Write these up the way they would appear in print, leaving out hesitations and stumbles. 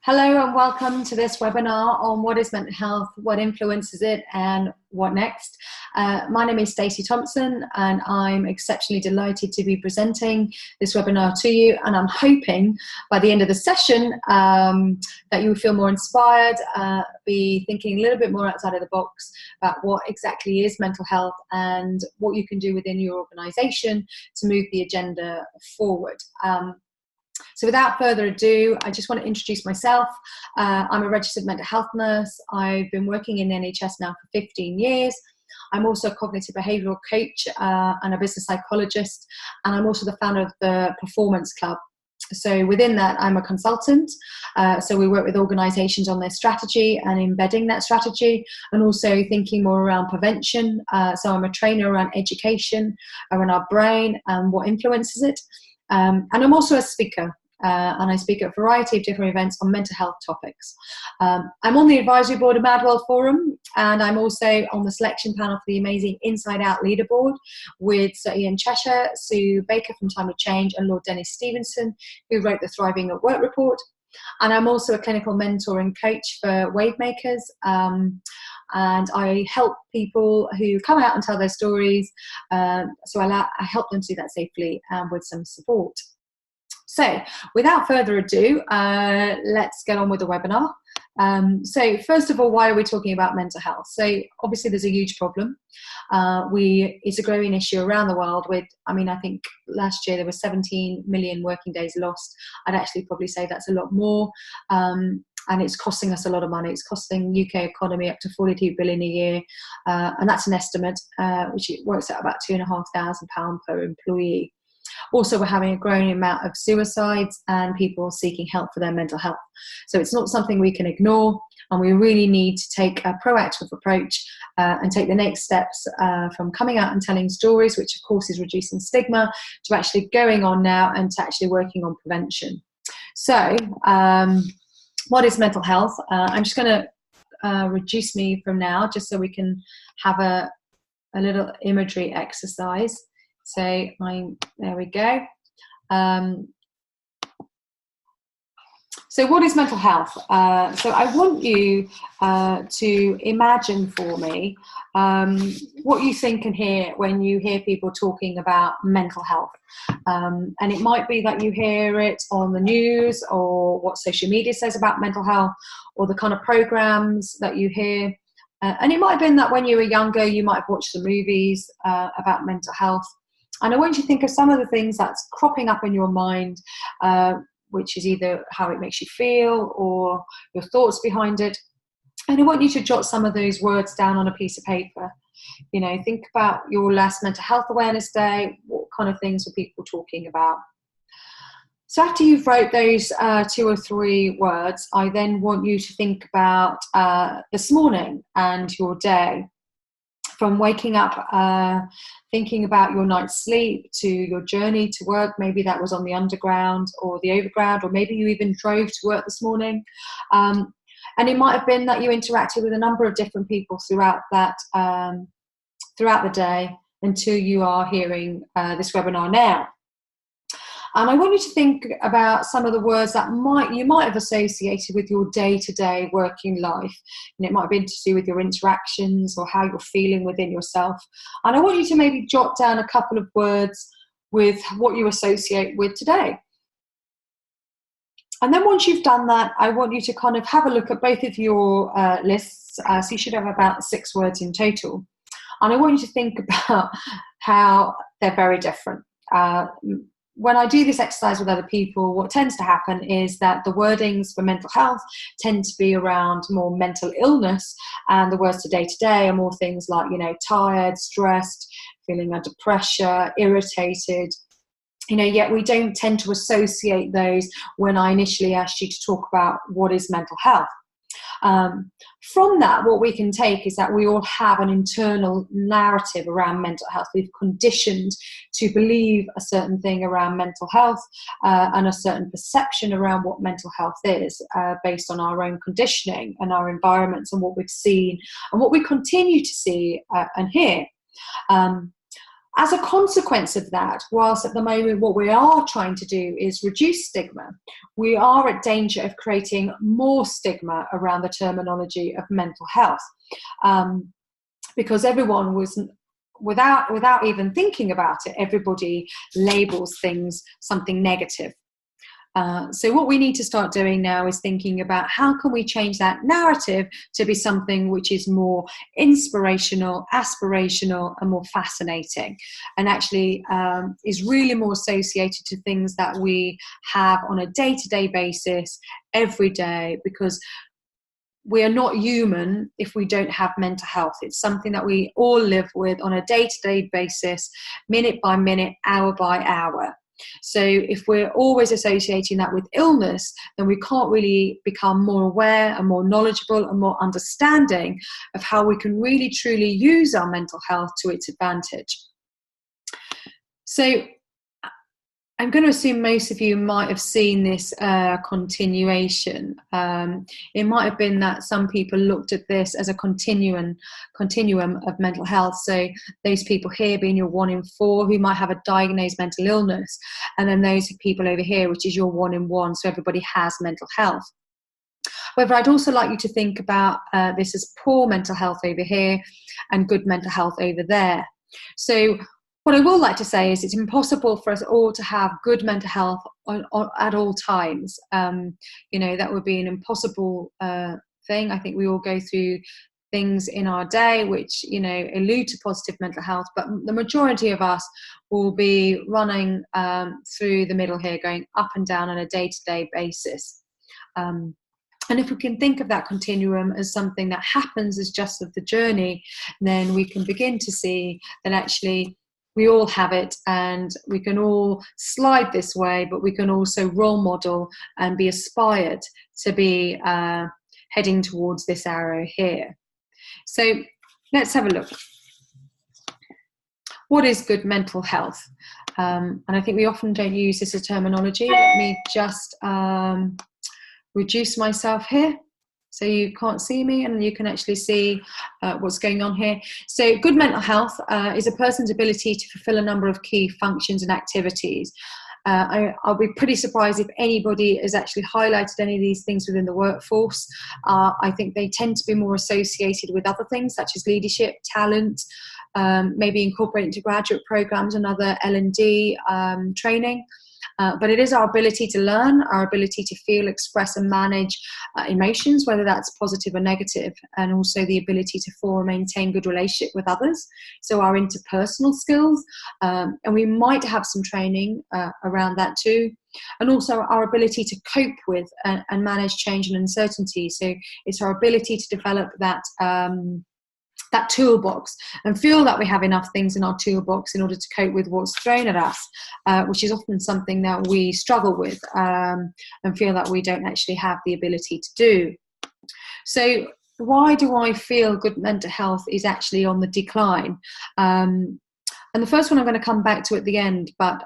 Hello and welcome to this webinar on what is mental health, what influences it, and what next. My name is Stacy Thomson and I'm exceptionally delighted to be presenting this webinar to you, and I'm hoping by the end of the session that you will feel more inspired, be thinking a little bit more outside of the box about what exactly is mental health and what you can do within your organisation to move the agenda forward. So without further ado, I just want to introduce myself. I'm a registered mental health nurse. I've been working in the NHS now for 15 years. I'm also a cognitive behavioural coach and a business psychologist, and I'm also the founder of the Performance Club. So within that, I'm a consultant. So we work with organisations on their strategy and embedding that strategy, and also thinking more around prevention. So I'm a trainer around education, around our brain and what influences it. And I'm also a speaker, and I speak at a variety of different events on mental health topics. I'm on the advisory board of Madwell Forum, and I'm also on the selection panel for the amazing Inside Out leaderboard with Sir Ian Cheshire, Sue Baker from Time of Change, and Lord Dennis Stevenson, who wrote the Thriving at Work report. And I'm also a clinical mentor and coach for wave makers. And I help people who come out and tell their stories. So I help them do that safely and with some support. So without further ado, let's get on with the webinar. So first of all, why are we talking about mental health? So obviously there's a huge problem. It's a growing issue around the world with, I think last year there were 17 million working days lost. I'd actually probably say that's a lot more. And it's costing us a lot of money. It's costing the UK economy up to 42 billion a year. And that's an estimate, which works out about £2,500 per employee. Also, we're having a growing amount of suicides and people seeking help for their mental health. So it's not something we can ignore, and we really need to take a proactive approach and take the next steps from coming out and telling stories, which of course is reducing stigma, to actually going on now and to actually working on prevention. So what is mental health? I'm just going to reduce me from now just so we can have a little imagery exercise. So there we go. So what is mental health? So I want you to imagine for me what you think and hear when you hear people talking about mental health. And it might be that you hear it on the news, or what social media says about mental health, or the kind of programs that you hear. And it might have been that when you were younger, you might have watched the movies about mental health. And I want you to think of some of the things that's cropping up in your mind, which is either how it makes you feel or your thoughts behind it. And I want you to jot some of those words down on a piece of paper. You know, think about your last Mental Health Awareness Day. What kind of things were people talking about? So after you've wrote those 2 or 3 words, I then want you to think about this morning and your day. From waking up, thinking about your night's sleep, to your journey to work. Maybe that was on the underground or the overground, or maybe you even drove to work this morning. And it might have been that you interacted with a number of different people throughout the day until you are hearing this webinar now. And I want you to think about some of the words that you might have associated with your day-to-day working life. And it might have been to do with your interactions or how you're feeling within yourself. And I want you to maybe jot down a couple of words with what you associate with today. And then once you've done that, I want you to kind of have a look at both of your lists. So you should have about 6 words in total. And I want you to think about how they're very different. When I do this exercise with other people, what tends to happen is that the wordings for mental health tend to be around more mental illness, and the words to day are more things like, tired, stressed, feeling under pressure, irritated. Yet we don't tend to associate those when I initially asked you to talk about what is mental health. From that, what we can take is that we all have an internal narrative around mental health. We've conditioned to believe a certain thing around mental health and a certain perception around what mental health is based on our own conditioning and our environments and what we've seen and what we continue to see and hear. as a consequence of that, whilst at the moment what we are trying to do is reduce stigma, we are at danger of creating more stigma around the terminology of mental health, because everyone was, without even thinking about it, everybody labels things something negative. So what we need to start doing now is thinking about how can we change that narrative to be something which is more inspirational, aspirational, and more fascinating, and actually is really more associated to things that we have on a day-to-day basis every day, because we are not human if we don't have mental health. It's something that we all live with on a day-to-day basis, minute by minute, hour by hour. So if we're always associating that with illness, then we can't really become more aware and more knowledgeable and more understanding of how we can really truly use our mental health to its advantage. So I'm going to assume most of you might have seen this continuation. It might have been that some people looked at this as a continuum of mental health. So those people here being your 1 in 4 who might have a diagnosed mental illness, and then those people over here, which is your 1 in 1. So everybody has mental health. However, I'd also like you to think about this as poor mental health over here and good mental health over there. So what I will like to say is it's impossible for us all to have good mental health at all times. That would be an impossible thing. I think we all go through things in our day which, allude to positive mental health, but the majority of us will be running through the middle here, going up and down on a day-to-day basis. And if we can think of that continuum as something that happens as just of the journey, then we can begin to see that actually we all have it, and we can all slide this way, but we can also role model and be aspired to be heading towards this arrow here. So let's have a look. What is good mental health? And I think we often don't use this as terminology. Let me just reduce myself here so you can't see me and you can actually see what's going on here. So good mental health is a person's ability to fulfill a number of key functions and activities. I'll be pretty surprised if anybody has actually highlighted any of these things within the workforce. I think they tend to be more associated with other things such as leadership, talent, maybe incorporate into graduate programs and other L&D training. But it is our ability to learn, our ability to feel, express and manage emotions, whether that's positive or negative, and also the ability to form and maintain good relationship with others. So our interpersonal skills, and we might have some training around that too. And also our ability to cope with and manage change and uncertainty. So it's our ability to develop that toolbox and feel that we have enough things in our toolbox in order to cope with what's thrown at us, which is often something that we struggle with and feel that we don't actually have the ability to do. So why do I feel good mental health is actually on the decline? And the first one I'm going to come back to at the end, but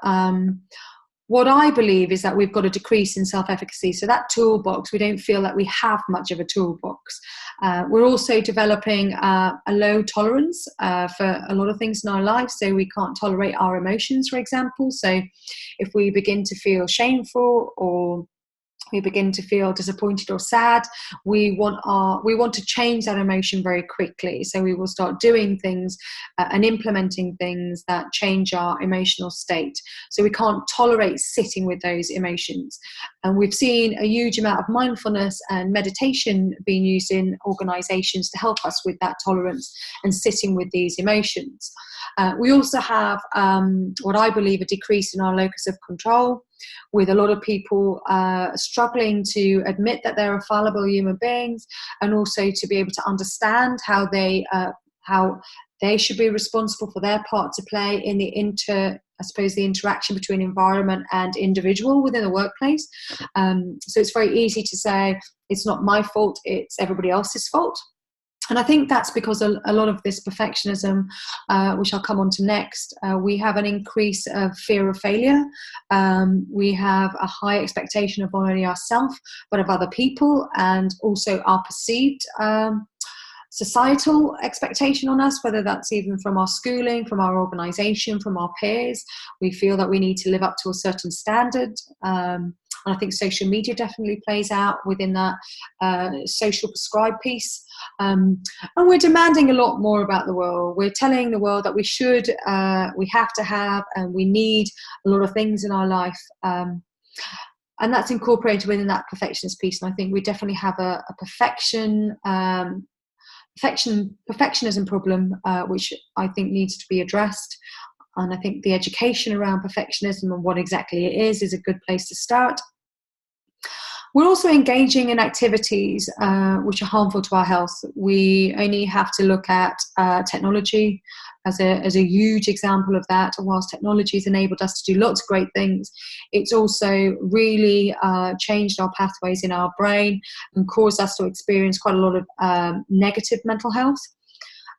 what I believe is that we've got a decrease in self-efficacy. So that toolbox, we don't feel that we have much of a toolbox. We're also developing a low tolerance for a lot of things in our life. So we can't tolerate our emotions, for example. So if we begin to feel shameful or we begin to feel disappointed or sad, we want to change that emotion very quickly. So we will start doing things and implementing things that change our emotional state. So we can't tolerate sitting with those emotions. And we've seen a huge amount of mindfulness and meditation being used in organizations to help us with that tolerance and sitting with these emotions. We also have what I believe a decrease in our locus of control, with a lot of people struggling to admit that they're fallible human beings, and also to be able to understand how they should be responsible for their part to play in the interaction between environment and individual within the workplace. So it's very easy to say it's not my fault, it's everybody else's fault. And I think that's because a lot of this perfectionism, which I'll come on to next, we have an increase of fear of failure. We have a high expectation of not only ourselves, but of other people, and also our perceived societal expectation on us, whether that's even from our schooling, from our organisation, from our peers. We feel that we need to live up to a certain standard. And I think social media definitely plays out within that social prescribed piece. And we're demanding a lot more about the world. We're telling the world that we should, we have to have, and we need a lot of things in our life. And that's incorporated within that perfectionist piece. And I think we definitely have a perfectionism problem, which I think needs to be addressed. And I think the education around perfectionism and what exactly it is a good place to start. We're also engaging in activities which are harmful to our health. We only have to look at technology as a huge example of that. Whilst technology has enabled us to do lots of great things, it's also really changed our pathways in our brain and caused us to experience quite a lot of negative mental health.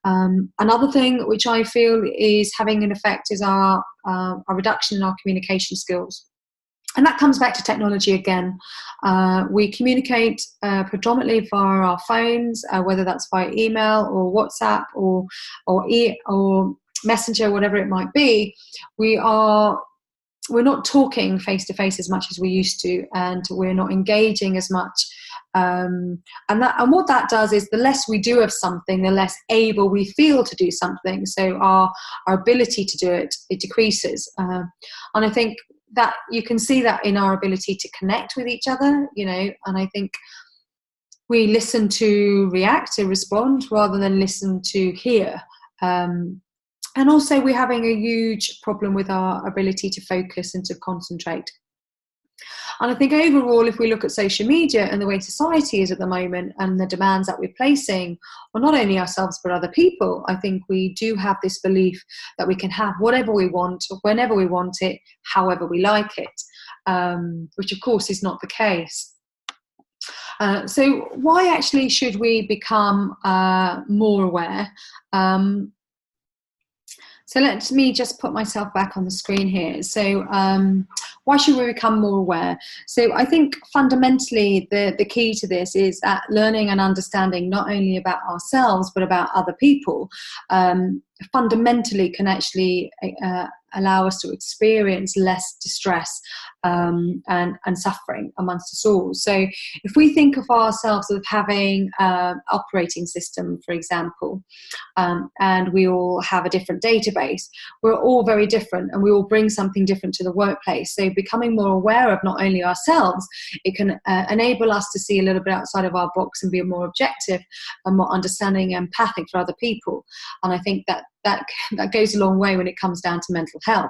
Another thing which I feel is having an effect is our reduction in our communication skills. And that comes back to technology again. We communicate predominantly via our phones, whether that's via email or WhatsApp or Messenger, whatever it might be. We're not talking face to face as much as we used to, and we're not engaging as much. And what that does is the less we do of something, the less able we feel to do something. So our ability to do it decreases. And I think that you can see that in our ability to connect with each other, and I think we listen to react, to respond, rather than listen to hear. And also we're having a huge problem with our ability to focus and to concentrate. And I think overall, if we look at social media and the way society is at the moment and the demands that we're placing on not only ourselves but other people, I think we do have this belief that we can have whatever we want, whenever we want it, however we like it, which of course is not the case. So why actually should we become more aware? So let me just put myself back on the screen here. So why should we become more aware? So I think fundamentally the key to this is that learning and understanding not only about ourselves but about other people fundamentally can actually allow us to experience less distress and suffering amongst us all. So if we think of ourselves as having an operating system, for example, and we all have a different database, we're all very different and we all bring something different to the workplace. So becoming more aware of not only ourselves, it can enable us to see a little bit outside of our box and be more objective and more understanding and empathic for other people. And I think that goes a long way when it comes down to mental health.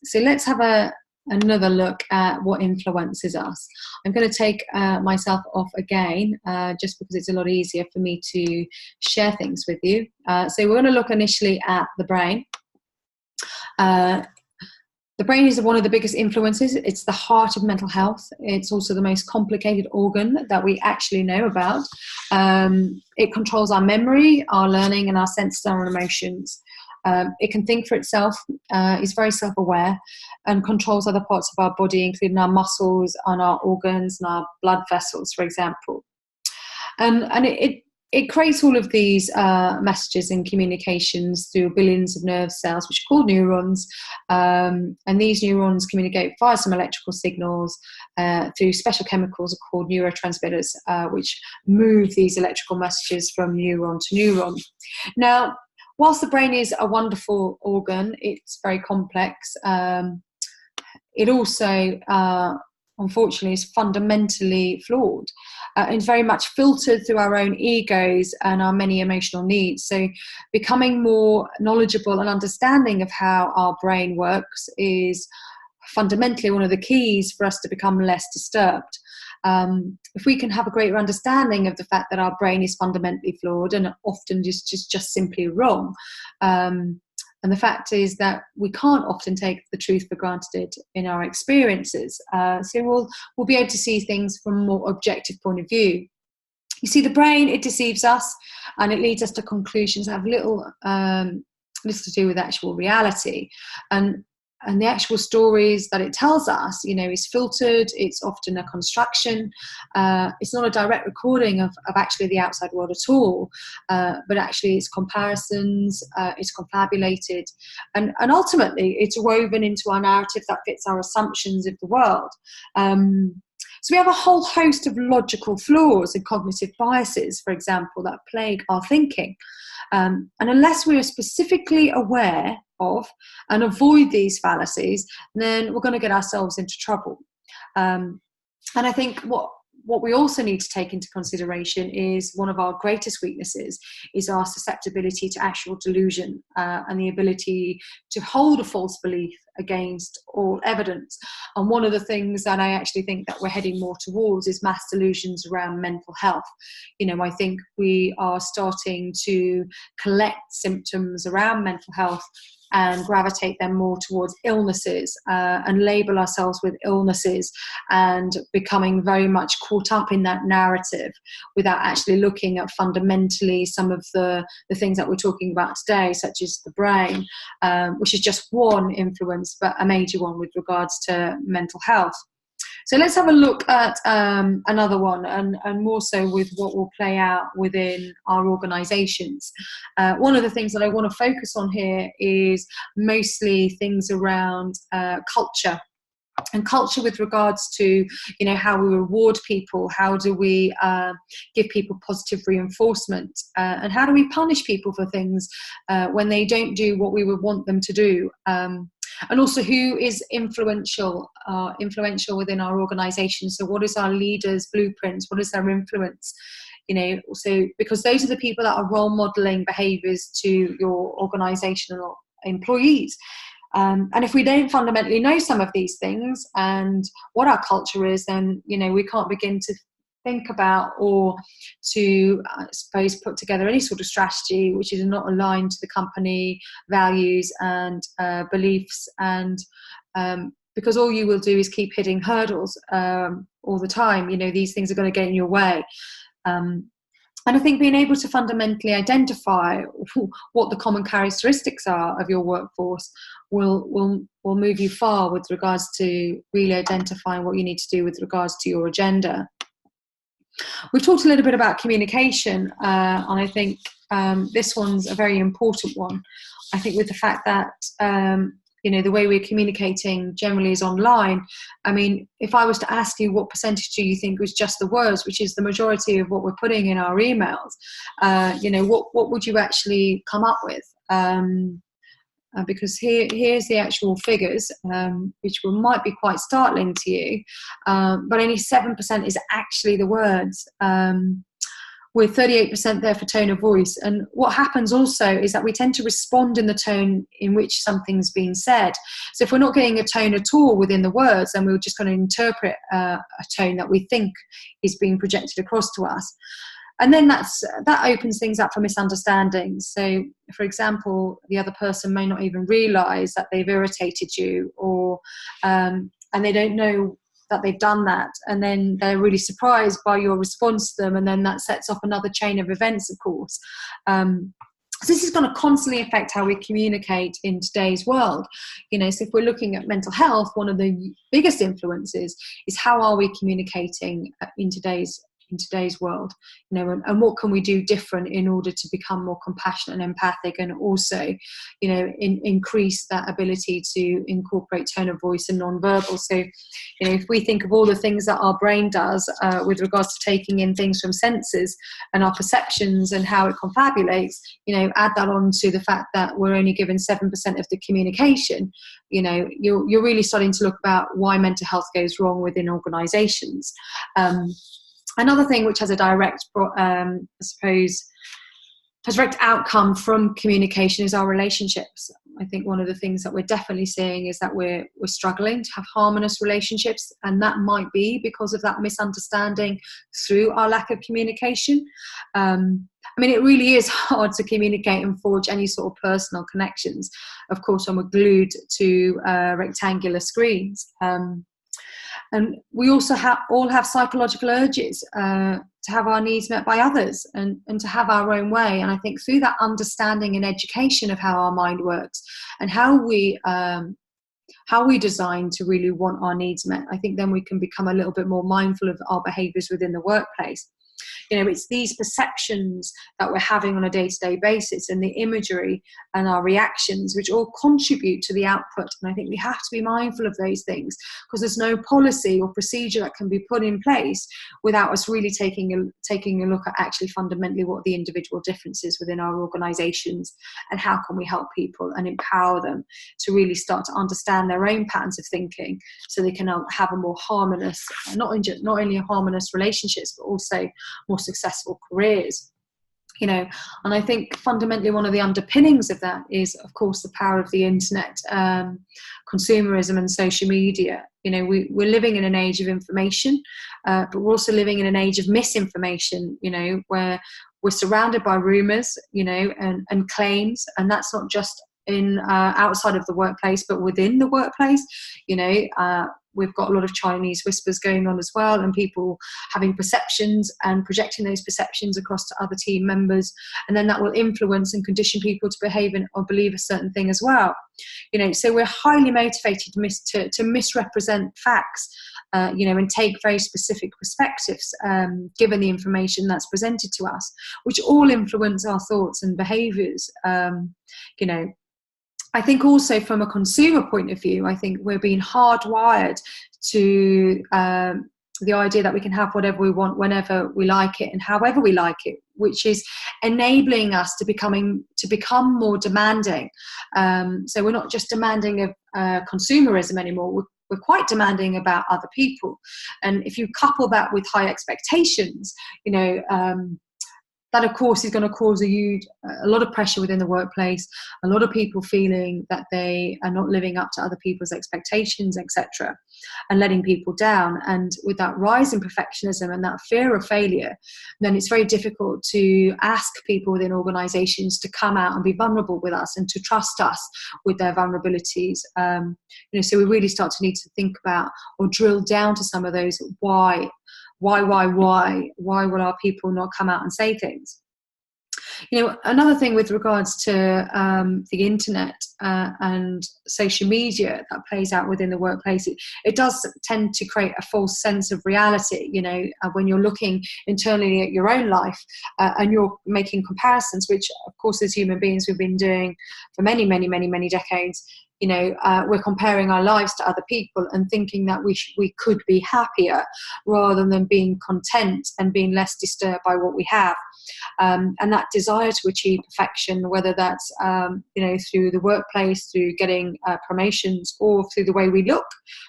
So let's have another look at what influences us. I'm going to take myself off again, just because it's a lot easier for me to share things with you. So we're going to look initially at the brain. The brain is one of the biggest influences. It's the heart of mental health. It's also the most complicated organ that we actually know about. It controls our memory, our learning, and our senses and our emotions. It can think for itself, is very self-aware, and controls other parts of our body, including our muscles and our organs and our blood vessels, for example. And it creates all of these messages and communications through billions of nerve cells, which are called neurons. And these neurons communicate via some electrical signals through special chemicals called neurotransmitters, which move these electrical messages from neuron to neuron. Now, whilst the brain is a wonderful organ, it's very complex. It also unfortunately is fundamentally flawed. It's very much filtered through our own egos and our many emotional needs. So becoming more knowledgeable and understanding of how our brain works is fundamentally one of the keys for us to become less disturbed. If we can have a greater understanding of the fact that our brain is fundamentally flawed and often just simply wrong, and the fact is that we can't often take the truth for granted in our experiences. So we'll be able to see things from a more objective point of view. You see, the brain, it deceives us and it leads us to conclusions that have little to do with actual reality. And and the actual stories that it tells us, you know, is filtered. It's often a construction. It's not a direct recording of actually the outside world at all, but actually it's comparisons, it's confabulated, and ultimately it's woven into our narrative that fits our assumptions of the world. So we have a whole host of logical flaws and cognitive biases, for example, that plague our thinking. And unless we are specifically aware of and avoid these fallacies, then we're going to get ourselves into trouble. And I think what we also need to take into consideration is one of our greatest weaknesses is our susceptibility to actual delusion, and the ability to hold a false belief against all evidence. And one of the things that I actually think that we're heading more towards is mass delusions around mental health. You know, I think we are starting to collect symptoms around mental health and gravitate them more towards illnesses, and label ourselves with illnesses, and becoming very much caught up in that narrative without actually looking at fundamentally some of the things that we're talking about today, such as the brain, which is just one influence, but a major one with regards to mental health. So let's have a look at another one, and more so with what will play out within our organisations. One of the things that I want to focus on here is mostly things around culture. And culture with regards to, you know, how we reward people, how do we give people positive reinforcement, and how do we punish people for things when they don't do what we would want them to do. And also who is influential within our organisation. So what is our leaders' blueprints? What is their influence? You know, so because those are the people that are role modelling behaviours to your organisational employees. And if we don't fundamentally know some of these things and what our culture is, then, you know, we can't begin to think about or to, I suppose, put together any sort of strategy which is not aligned to the company values and beliefs. And because all you will do is keep hitting hurdles all the time, you know, these things are going to get in your way. And I think being able to fundamentally identify what the common characteristics are of your workforce will move you far with regards to really identifying what you need to do with regards to your agenda. We've talked a little bit about communication, and I think this one's a very important one. I think with the fact that you know, the way we're communicating generally is online. I mean, if I was to ask you what percentage do you think was just the words, which is the majority of what we're putting in our emails, you know, what would you actually come up with? Because here's the actual figures, which might be quite startling to you, but only 7% is actually the words, with 38% there for tone of voice. And what happens also is that we tend to respond in the tone in which something's being said. So if we're not getting a tone at all within the words, then we're just going to interpret a tone that we think is being projected across to us. And then that opens things up for misunderstandings. So, for example, the other person may not even realise that they've irritated you, or and they don't know that they've done that, and then they're really surprised by your response to them, and then that sets off another chain of events, of course. So this is going to constantly affect how we communicate in today's world. You know, so if we're looking at mental health, one of the biggest influences is how are we communicating in today's world, you know, and what can we do different in order to become more compassionate and empathic, and also, you know, increase that ability to incorporate tone of voice and non-verbal. So, you know, if we think of all the things that our brain does with regards to taking in things from senses and our perceptions and how it confabulates, you know, add that on to the fact that we're only given 7% of the communication, you know, you're really starting to look about why mental health goes wrong within organisations. Another thing which has a direct, I suppose, has direct outcome from communication is our relationships. I think one of the things that we're definitely seeing is that we're struggling to have harmonious relationships, and that might be because of that misunderstanding through our lack of communication. I mean, it really is hard to communicate and forge any sort of personal connections, of course, when we're glued to rectangular screens. And we also all have psychological urges to have our needs met by others, and to have our own way. And I think through that understanding and education of how our mind works and how we how we design to really want our needs met, I think then we can become a little bit more mindful of our behaviours within the workplace. It's these perceptions that we're having on a day-to-day basis, and the imagery and our reactions, which all contribute to the output. And I think we have to be mindful of those things, because there's no policy or procedure that can be put in place without us really taking a look at actually fundamentally what the individual difference is within our organisations, and how can we help people and empower them to really start to understand their own patterns of thinking, so they can have a more harmonious, not only harmonious relationships, but also more successful careers. And I think fundamentally one of the underpinnings of that is, of course, the power of the internet, consumerism and social media. We're living in an age of information, but we're also living in an age of misinformation, where we're surrounded by rumours, and claims, and that's not just in outside of the workplace, but within the workplace. We've got a lot of Chinese whispers going on as well, and people having perceptions and projecting those perceptions across to other team members, and then that will influence and condition people to behave or believe a certain thing as well. So we're highly motivated to misrepresent facts, and take very specific perspectives, given the information that's presented to us, which all influence our thoughts and behaviours. I think also from a consumer point of view, I think we're being hardwired to the idea that we can have whatever we want, whenever we like it and however we like it, which is enabling us to become more demanding. So we're not just demanding of consumerism anymore. We're quite demanding about other people. And if you couple that with high expectations, that, of course, is going to cause a lot of pressure within the workplace, a lot of people feeling that they are not living up to other people's expectations, etc., and letting people down. And with that rise in perfectionism and that fear of failure, then it's very difficult to ask people within organisations to come out and be vulnerable with us and to trust us with their vulnerabilities. So we really start to need to think about or drill down to some of those why will our people not come out and say things? Another thing with regards to the internet and social media that plays out within the workplace, it does tend to create a false sense of reality, when you're looking internally at your own life and you're making comparisons, which, of course, as human beings, we've been doing for many, many, many, many decades. We're comparing our lives to other people and thinking that we could be happier rather than being content and being less disturbed by what we have. And that desire to achieve perfection, whether that's through the workplace, through getting promotions, or through the way we look,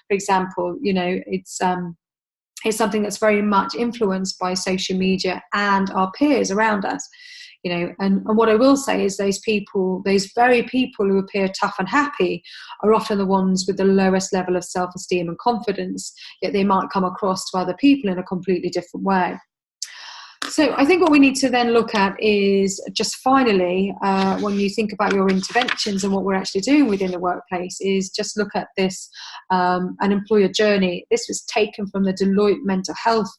for example, it's something that's very much influenced by social media and our peers around us. And what I will say is those very people who appear tough and happy are often the ones with the lowest level of self-esteem and confidence, yet they might come across to other people in a completely different way. So I think what we need to then look at is just finally, when you think about your interventions and what we're actually doing within the workplace, is just look at this, an employer journey. This was taken from the Deloitte Mental Health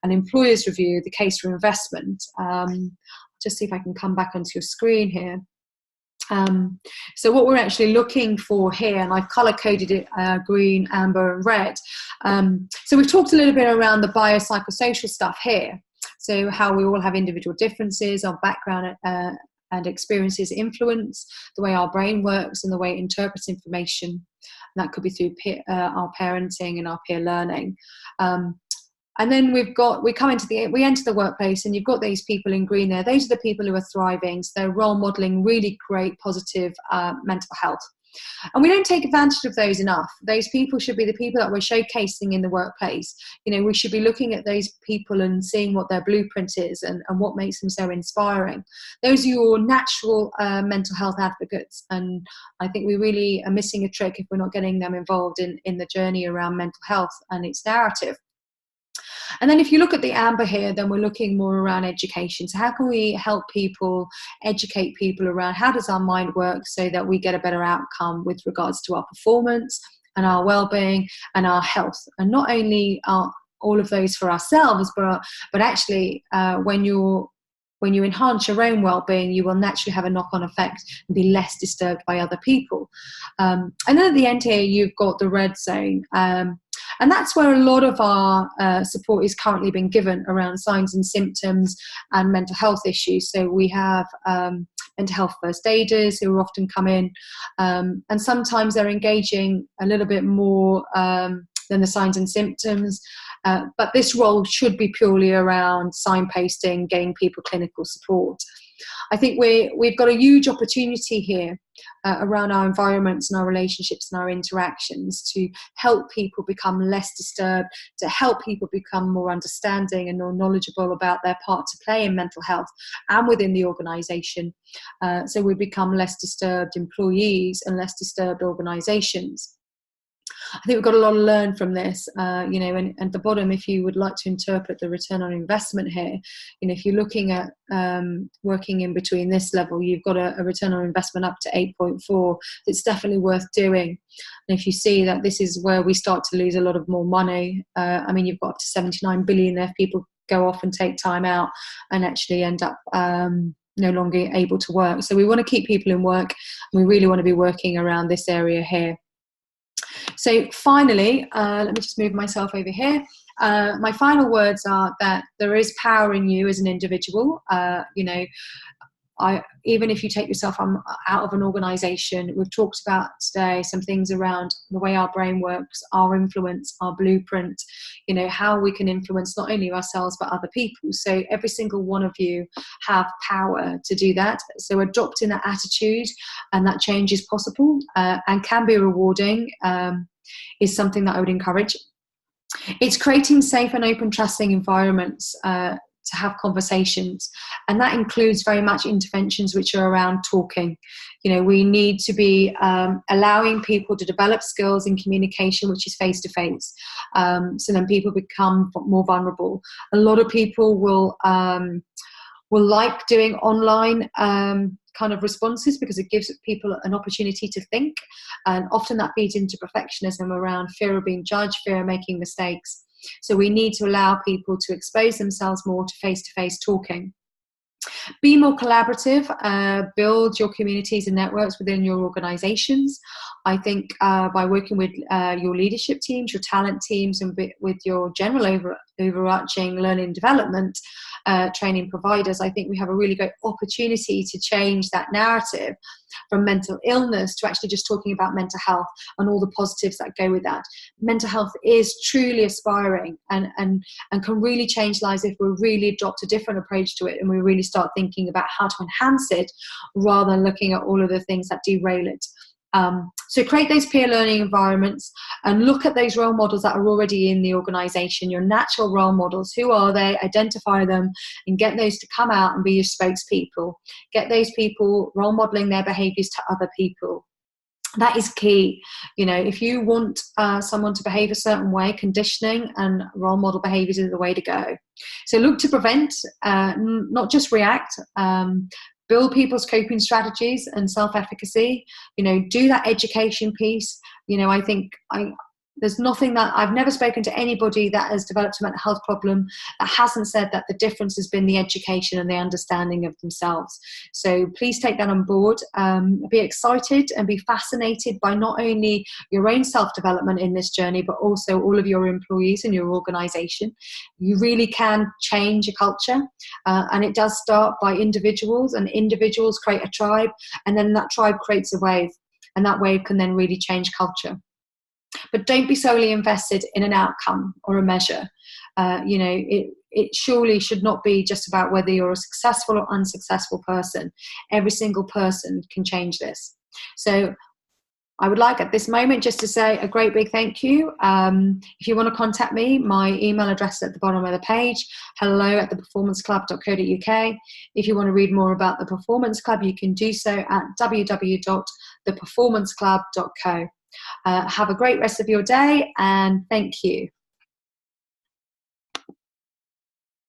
and Employers Review, the case for investment. Just see if I can come back onto your screen here. So what we're actually looking for here, and I've color-coded it green, amber and red. So we've talked a little bit around the biopsychosocial stuff here. So how we all have individual differences, our background and experiences influence the way our brain works and the way it interprets information. And that could be through our parenting and our peer learning. And then we enter the workplace, and you've got these people in green there. Those are the people who are thriving. So they're role modeling really great, positive mental health. And we don't take advantage of those enough. Those people should be the people that we're showcasing in the workplace. We should be looking at those people and seeing what their blueprint is and what makes them so inspiring. Those are your natural mental health advocates. And I think we really are missing a trick if we're not getting them involved in the journey around mental health and its narrative. And then if you look at the amber here, then we're looking more around education. So how can we help people, educate people around how does our mind work so that we get a better outcome with regards to our performance and our well-being and our health? And not only all of those for ourselves, but actually when you're when you enhance your own well-being, you will naturally have a knock-on effect and be less disturbed by other people. And then at the end here, you've got the red zone. And that's where a lot of our support is currently being given around signs and symptoms and mental health issues. So we have mental health first aiders who often come in, and sometimes they're engaging a little bit more than the signs and symptoms. But this role should be purely around signposting, getting people clinical support. I think we've got a huge opportunity here around our environments and our relationships and our interactions to help people become less disturbed, to help people become more understanding and more knowledgeable about their part to play in mental health and within the organisation. So we become less disturbed employees and less disturbed organisations. I think we've got a lot to learn from this, and at the bottom, if you would like to interpret the return on investment here, if you're looking at working in between this level, you've got a return on investment up to 8.4. It's definitely worth doing. And if you see that this is where we start to lose a lot of more money, you've got up to 79 billion there if people go off and take time out and actually end up no longer able to work. So we want to keep people in work, and we really want to be working around this area here. So finally, let me just move myself over here. My final words are that there is power in you as an individual. Even if you take yourself out of an organisation, we've talked about today some things around the way our brain works, our influence, our blueprint, how we can influence not only ourselves but other people. So every single one of you have power to do that. So adopting that attitude and that change is possible and can be rewarding is something that I would encourage. It's creating safe and open, trusting environments to have conversations, and that includes very much interventions which are around talking. We need to be allowing people to develop skills in communication which is face to face, so then people become more vulnerable. A lot of people will like doing online kind of responses because it gives people an opportunity to think, and often that feeds into perfectionism around fear of being judged, fear of making mistakes. So we need to allow people to expose themselves more to face-to-face talking. Be more collaborative, build your communities and networks within your organizations. I think by working with your leadership teams, your talent teams, and with your general overarching learning and development training providers, I think we have a really great opportunity to change that narrative from mental illness to actually just talking about mental health and all the positives that go with that. Mental health is truly aspiring and can really change lives if we really adopt a different approach to it and we really start thinking about how to enhance it rather than looking at all of the things that derail it. So create those peer learning environments and look at those role models that are already in the organization, your natural role models. Who are they? Identify them and get those to come out and be your spokespeople. Get those people role modeling their behaviors to other people. That is key. If you want someone to behave a certain way, conditioning and role model behaviors is the way to go. So look to prevent, not just react. Build people's coping strategies and self-efficacy. Do that education piece. I think there's nothing that I've never spoken to anybody that has developed a mental health problem that hasn't said that the difference has been the education and the understanding of themselves. So please take that on board. Be excited and be fascinated by not only your own self-development in this journey, but also all of your employees and your organization. You really can change a culture, and it does start by individuals, and individuals create a tribe, and then that tribe creates a wave, and that wave can then really change culture. But don't be solely invested in an outcome or a measure. It surely should not be just about whether you're a successful or unsuccessful person. Every single person can change this. So I would like at this moment just to say a great big thank you. If you want to contact me, my email address is at the bottom of the page, hello@theperformanceclub.co.uk. If you want to read more about the Performance Club, you can do so at www.theperformanceclub.co. Have a great rest of your day, and thank you.